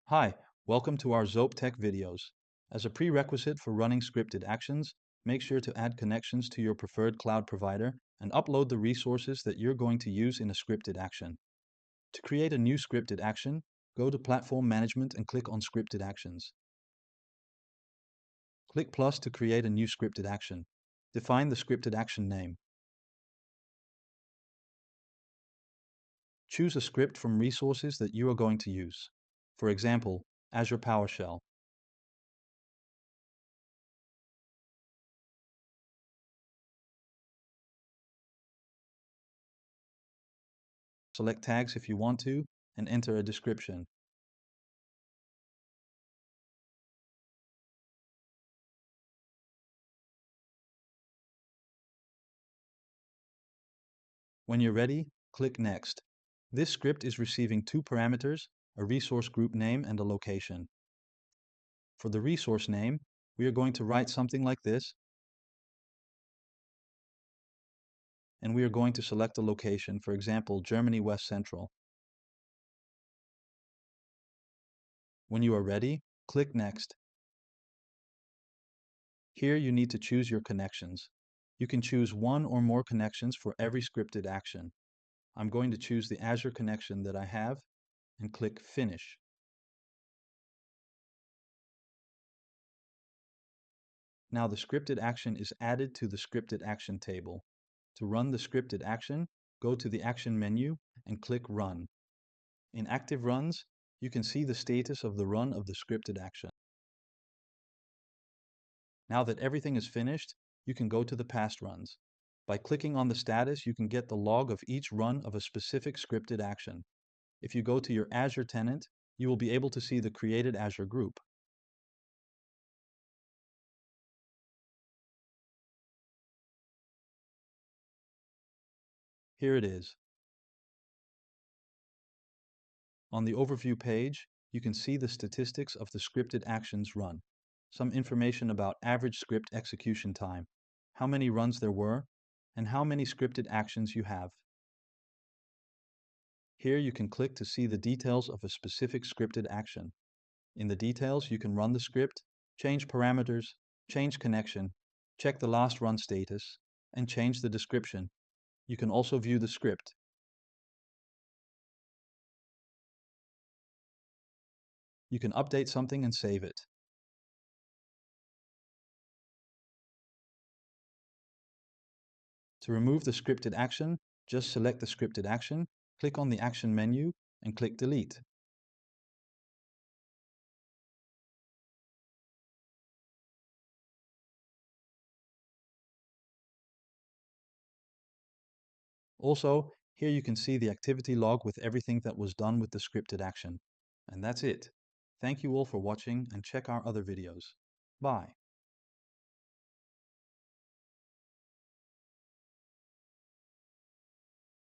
Hi, welcome to our ZopeTech videos. As a prerequisite for running scripted actions, make sure to add connections to your preferred cloud provider and upload the resources that you're going to use in a scripted action. To create a new scripted action, go to Platform Management and click on Scripted Actions. Click plus to create a new scripted action. Define the scripted action name. Choose a script from resources that you are going to use. For example, Azure PowerShell. Select tags if you want to, and enter a description. When you're ready, click Next. This script is receiving two parameters, a resource group name and a location. For the resource name, we are going to write something like this, and we are going to select a location, for example, Germany West Central. When you are ready, click Next. Here you need to choose your connections. You can choose one or more connections for every scripted action. I'm going to choose the Azure connection that I have and click Finish. Now the scripted action is added to the scripted action table. To run the scripted action, go to the Action menu and click Run. In Active Runs, you can see the status of the run of the scripted action. Now that everything is finished, you can go to the past runs. By clicking on the status, you can get the log of each run of a specific scripted action. If you go to your Azure tenant, you will be able to see the created Azure group. Here it is. On the overview page, you can see the statistics of the scripted actions run, some information about average script execution time, how many runs there were, and how many scripted actions you have. Here you can click to see the details of a specific scripted action. In the details, you can run the script, change parameters, change connection, check the last run status, and change the description. You can also view the script. You can update something and save it. To remove the scripted action, just select the scripted action, click on the Action menu, and click Delete. Also, here you can see the activity log with everything that was done with the scripted action. And that's it. Thank you all for watching and check our other videos. Bye.